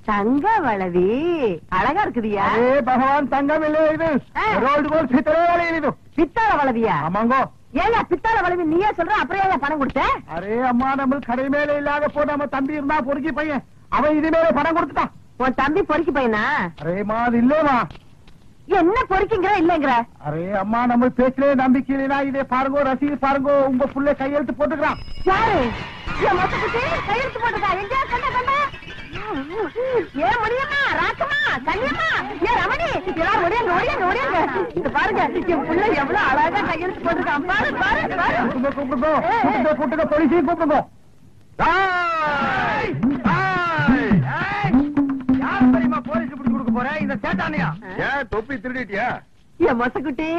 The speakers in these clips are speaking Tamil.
தங்க வளவி அழகா இருக்குதியா? பகவான் தங்கம் இல்ல, இது ரோல்டு கோல்ட் பித்தளை வளவி. இது பித்தாள வளவியா? ஆமாங்கோ. ஏங்க பித்தாள வளவி நீயே சொல்ற, அப்புறம் ஏன் பணம் கொடுத்த? அரே அம்மா, நம்ம கடை மேல இல்லாத போ நம்ம தம்பி இருந்தா பொறுக்கி பையன், அவன் இது மேல பணம் கொடுத்துட்டான். உன் தம்பி பொறுக்கி பையனா? அரேமா அது இல்லமா. என்ன பொறுக்கிங்கிற இல்லங்கிற? அரே அம்மா, நம்ம பேச்சிலே நம்பிக்கை இல்லைனா இதே பாருங்க, ரசீது பாருங்க, உங்க புள்ள கையெழுத்து போட்டுக்கிறான். யாரு? கையெழுத்து போட்டுக்கா? எங்க கண்ட கண்ட? ஏன் முடியுமா? ராக்கமா, கண்ணியம்மா, ஏன் ரமணி, எல்லாரும் ஒடியாங்க ஒடியாங்க ஒடியாங்க. இது பாருங்க, என் புள்ள எவ்வளவு அழகா கையெழுத்து போட்டுருக்கான். பாரு பாரு பாரு. கூப்பிடுங்க கூப்பிடுங்க கூப்பிடுங்க, போலீஸையும் கூப்பிடுங்க. யார் தெரியுமா போலீஸ் பிடிச்சு கொடுக்க போற? இந்த சேட்டானியா? ஏன் தொப்பி திருடிட்டியா? என் மொசக்குட்டி,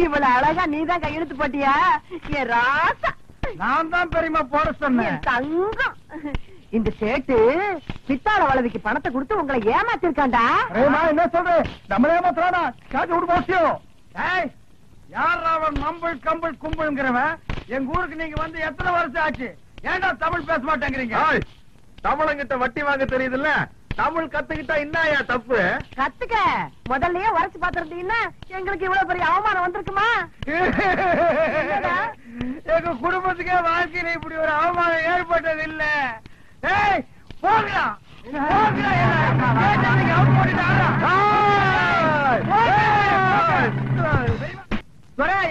இவ்வளவு அழகா நீதான் கையெழுத்து போட்டியா? என் ராசா, நான் தான் பெரியமா போட சொன்னேன். என் தங்கம். இந்த சேட்டு பித்தாள வளவிக்கு பணத்தை கொடுத்து உங்களை ஏமாத்திருக்காண்டா. என்ன சொல்றேன்? நம்மளே ஏமாத்துறானா? காட்டி விடு போசியோ. யார் அவன் நம்பள் கம்பள் கும்பல்ங்கிறவன்? எங்க ஊருக்கு நீங்க வந்து எத்தனை வருஷம் ஆச்சு? ஏன்டா தமிழ் பேச மாட்டேங்கிறீங்க? தமிழங்கிட்ட வட்டி வாங்க தெரியுதுல்ல, தமிழ் கத்துக்கிட்டா என்னயா தப்பு? கத்துக்க, முதல்லயே உரைச்சு பாத்திருந்தீங்கன்னா எங்களுக்கு இவ்வளவு பெரிய அவமானம் வந்திருக்குமா? எங்க குடும்பத்துக்கே வாழ்க்கையில இப்படி ஒரு அவமானம் ஏற்பட்டது இல்ல. போகலாம்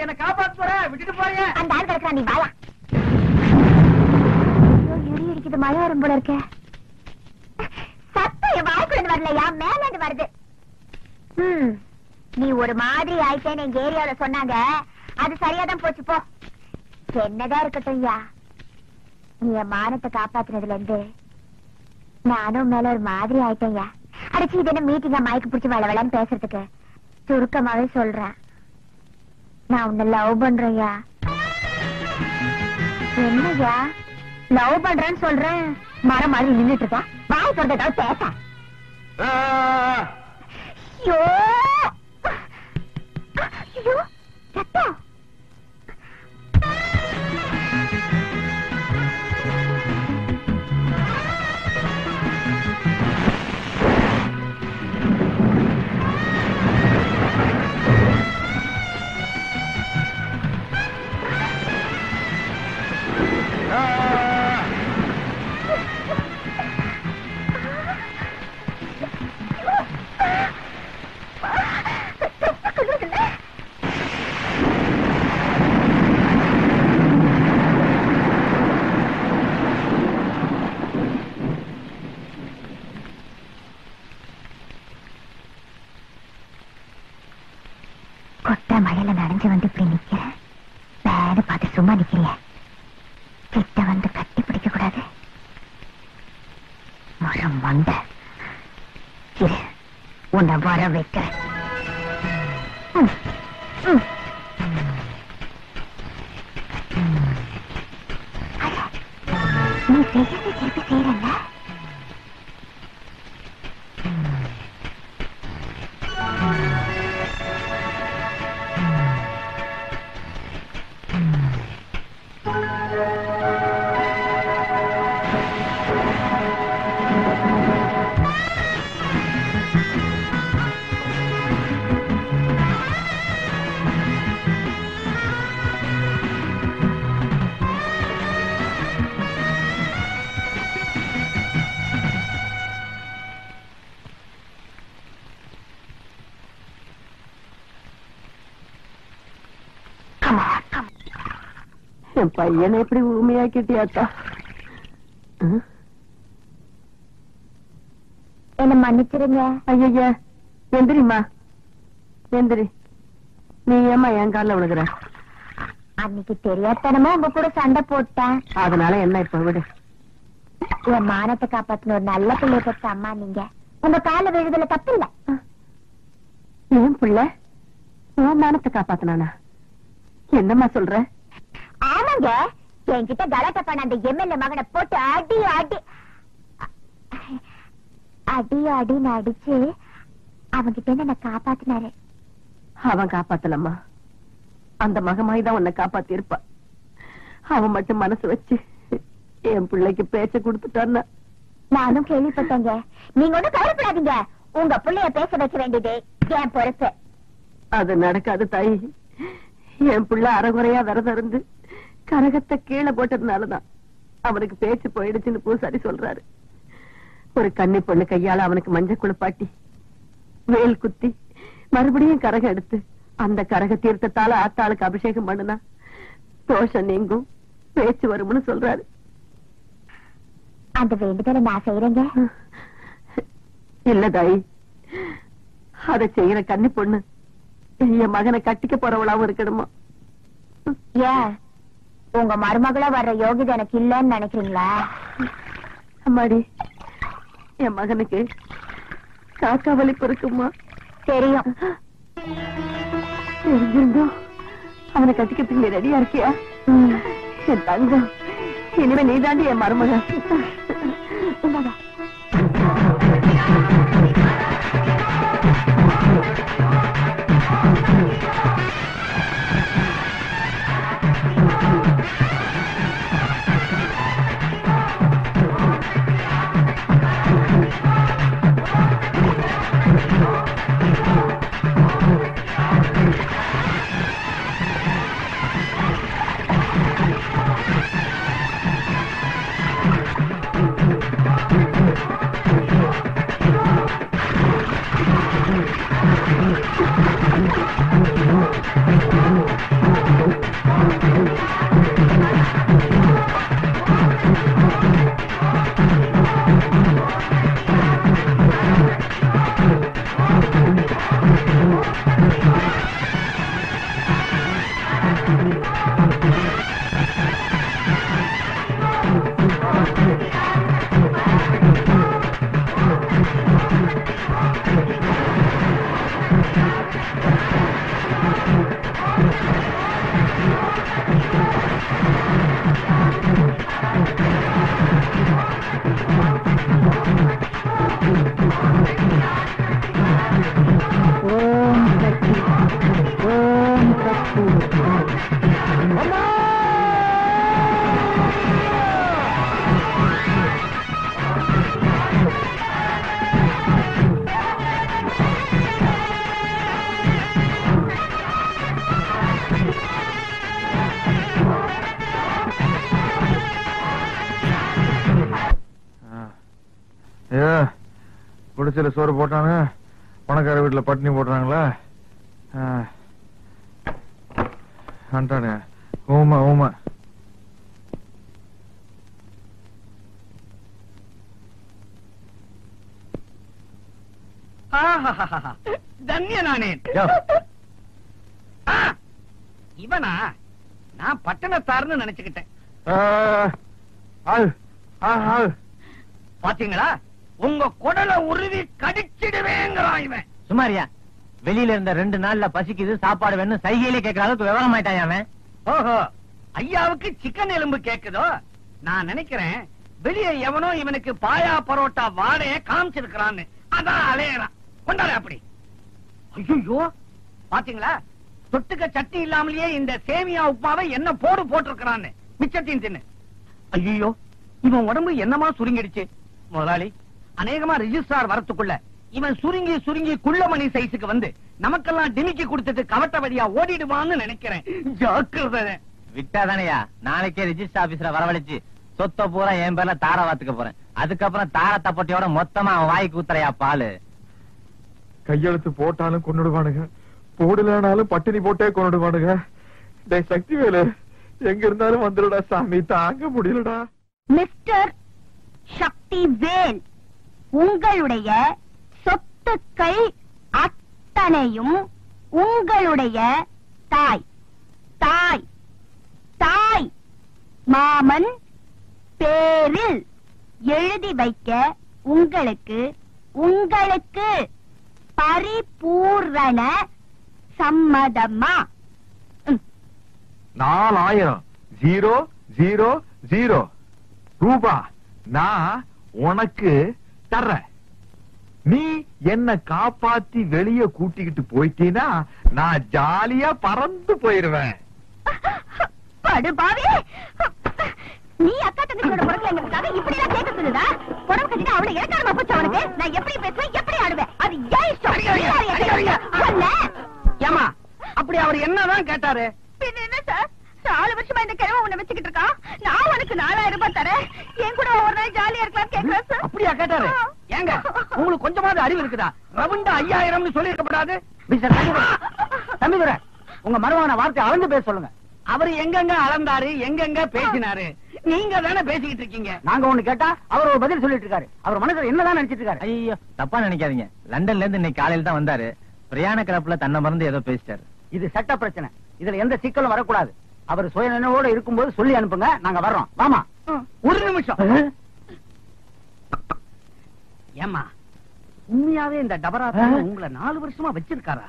என்ன காப்பாத்து போற, விட்டுட்டு போறீங்க. அந்த ஆள் கிடக்குறா, நீ வாயா. இடி இருக்குது, மழை வரும் போல இருக்க. சத்தம் என் வாய்க்குள்ள வரலையா, மேல வருது. நீ ஒரு மாதிரி ஆயிட்டேன்னு எங்க ஏரியாவில சொன்னாங்க, அது சரியாதான் போச்சு. போ, என்னதான் இருக்கட்டும் ஐயா, நீ என் மானத்தை காப்பாத்துனதுல இருந்து நானும் மேல ஒரு மாதிரி ஆயிட்டேன்யா. அடிச்சு இது என்ன மீட்டிங்கா மயக்கு பிடிச்சி வள வளன்னு பேசுறதுக்கு? சுருக்கமாவே சொல்றேன், நான் உன்னை லவ் பண்றேன்யா. என்னய்யா லவ் பண்றேன்னு சொல்றேன், மரம் மாதிரி நின்னுட்டு இருக்கா, வாய் சொல்றதாவது பேச. ஐயோ ஐயோ சத்தம். மழையில நனைஞ்சு வந்து இப்படி நிக்கிற, வேறு பார்த்து சும்மா நிக்கிறிய, கிட்ட வந்து கட்டி பிடிக்க கூடாது. மரம் வந்த உன்னை வர வைக்கிறேன். நீ செய்யறது திருப்பி செய்யறல்ல? என் பையனை எப்படி ஊமையாக்கிட்டியாத்தா? என்ன மன்னிச்சிருங்க. ஐயா எந்திரிமா, எந்திரி. நீ ஏமா என் கால விழுகுற? அன்னைக்கு தெரியாதனமா உங்க கூட சண்டை போட்டேன், அதனால என்ன இப்ப விடு. என் மானத்தை காப்பாத்தின ஒரு நல்ல பிள்ளை பெற்ற அம்மா நீங்க. உங்க கால விழுதுல தப்பு இல்ல. ஏன் பிள்ளை உன் மானத்தை காப்பாத்தினானா? என்னம்மா சொல்ற? ஆமாங்க, என்கிட்ட கலாட்டா பண்ண அந்த எம்எல்ஏ மகனை போட்டு அடி அடி அடி அடின்னு அடிச்சு அவன்கிட்ட என்ன காப்பாத்தினாரு. அவன் காப்பாத்தலம்மா, அந்த மகமாய்தான் உன்னை காப்பாத்தி இருப்பா. அவன் மட்டும் மனசு வச்சு என் பிள்ளைக்கு பேச்ச கொடுத்துட்டான்னா நானும் கேள்விப்பட்டேங்க. நீங்க ஒண்ணும் கவலைப்படாதீங்க. உங்க பிள்ளைய பேச வைக்க வேண்டியது என் பொறுப்பு. அது நடக்காது தாயி. என் பிள்ளை அரைகுறையா விரதம் இருந்து கரகத்தை கீழே போட்டதுனாலதான் அவனுக்கு பேச்சு போயிடுச்சுன்னு பூசாரி சொல்றாரு. ஒரு கன்னி பொண்ணு கையால அவனுக்கு மஞ்சள் குளிப்பாட்டி வேல் குத்தி மறுபடியும் கரகம் எடுத்து அந்த கரக தீர்த்தத்தால ஆத்தாளுக்கு அபிஷேகம் பண்ணுனா தோஷம் நீங்கும், பேச்சு வரும்னு சொல்றாரு. அந்த வேண்டுதலை நான் செய்யறேங்க. இல்ல தாயி, அதை செய்யற கன்னி பொண்ணு என் மகனை கட்டிக்க போறவளாவும் இருக்கணுமா? ஏன் உங்க மருமகளா வர்ற யோகிதை எனக்கு இல்லன்னு நினைக்கிறீங்களா? அம்மாடி, என் மகனுக்கு காக்கா வலிப்பு இருக்குமா? தெரியும். தெரிஞ்சிருந்தோம் அவனை கட்டிக்கிறதுக்கு நீ ரெடியா இருக்கியா? என் தங்கம், இனிமே நீ தாண்டி என் மருமக. குடிசையில சோறு போட்டாங்க, பணக்கார வீட்டுல பட்டினி போடுறாங்களா? அண்டானே ஊமை ஊமை. தன்யனானேன். இவனா? நான் பட்டணத்தார்னு நினைச்சுக்கிட்டேன். பாத்தீங்களா, உங்க குடலை உருவி கடிச்சிடுவேங்கிறான் இவன். சுமாரியா, வெளியில இருந்த 2 நாள்ல பசிக்குது, சாப்பாடு வேணும், சைகையிலே கேட்கற அளவுக்கு விவரம் ஆயிட்டான் அவன். ஓஹோ, ஐயாவுக்கு சிக்கன் எலும்பு கேக்குதோ? நான் நினைக்கிறேன் வெளியே எவனோ இவனுக்கு பாயா பரோட்டா வாடைய காமிச்சிருக்கிறான்னு, அதான் அலையறான். கொண்டாரு அப்படி. ஐயோ, பாத்தீங்களா, தொட்டுக்க சட்னி இல்லாமலேயே இந்த சேமியா உப்புமாவை என்ன போட்டிருக்கிறான்னு. மிச்சத்தையும் தின்னு. ஐயோ, இவன் உடம்பு என்னமா சுருங்கிடுச்சு. முதலாளி, அநேகமா ரிஜிஸ்ட்ரார் வரத்துக்குள்ள இவன் சுருங்கி சுருங்கி குள்ளமணி சைஸுக்கு வந்து நமக்கெல்லாம் டிமிக்கி கொடுத்துட்டு கவட்ட வழியா ஓடிடுவான்னு நினைக்கிறேன். ஜாக்கிரதை. விட்டாதானையா, நாளைக்கே ரிஜிஸ்டர் ஆபீஸ்ல வரவழைச்சு சொத்தை பூரா என் பேர்ல தார வாத்துக்க போறேன். அதுக்கப்புறம் தார தப்பட்டியோட மொத்தமா அவன் வாய்க்கு ஊத்துறையா பாலு. கையெழுத்து போட்டாலும் கொண்டுடுவானுங்க, போடலனாலும் பட்டினி போட்டே கொண்டுடுவானுங்க. டேய் சக்திவேலு, எங்க இருந்தாலும் வந்துடுடா சாமி, தாங்க முடியலடா. மிஸ்டர் சக்திவேல், உங்களுடைய சொத்துக்கள் அத்தனையும் உங்களுடைய தாய் தாய் தாய் மாமன் பேரில் எழுதி வைக்க உங்களுக்கு உங்களுக்கு பரிபூரண சம்மதமா? 4000 ரூபா நான் உனக்கு தர்றேன். நீ என்ன காப்பாத்தி வெளிய கூட்டிக்கிட்டு போயிட்டீனா நான் ஜாலியா பறந்து போயிருவேன். படுபாவி, நீ அக்கா தங்கச்சியோட பொறுக்கல எங்களுக்காக இப்படி எல்லாம் கேட்க சொல்லுதா? புடவை கட்டிட்டு அவளை எனக்காரமா போச்சு அவனுக்கு. நான் எப்படி பேசுவேன், எப்படி ஆடுவேன், அது ஏன் இஷ்டம். ஏமா அப்படி அவர் என்னதான் கேட்டாரு? பின்ன என்ன சார், 4 வருஷமா இந்த கிழமை உன்னை வச்சுக்கிட்டு இருக்கான். நான் உனக்கு 4000 ரூபாய் தரேன், என் கூட ஒரு நாள் ஜாலியா இருக்கலாம் கேட்கிறேன் சார். அப்படியா கேட்டாரு? ஏங்க உங்களுக்கு கொஞ்சமாவது அறிவு இருக்குதா? ரவுண்டா 5000 சொல்லி இருக்கப்படாது. தம்பிதுரை, உங்க மருமகன வார்த்தை அளந்து பேச சொல்லுங்க. அவர் எங்கெங்க அளந்தாரு, எங்கெங்க பேசினாரு? நீங்க தானே பேசிக்கிட்டு இருக்கீங்க. நாங்க ஒண்ணு கேட்டா அவர் ஒரு பதில் சொல்லிட்டு இருக்காரு. அவர் மனசுல என்னதான் நினைச்சிட்டு இருக்காரு? ஐயோ தப்பா நினைக்காதீங்க. லண்டன்ல இருந்து இன்னைக்கு காலையில தான் வந்தாரு. பிரயாண கிளப்புல தன்னை மறந்து ஏதோ பேசிட்டாரு. இது சட்ட பிரச்சனை. இதுல எந்த சிக்கலும் வரக்கூடாது. அவர் சுய நினைவோட இருக்கும்போது சொல்லி அனுப்புங்க, நாங்க வர்றோம். வாமா. ஒரு நிமிஷம். ஏமா உண்மையாவே இந்த டபரா உங்களை 4 வருஷமா வச்சிருக்காரா?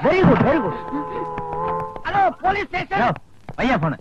Very good very good. Hello police station. பையா போன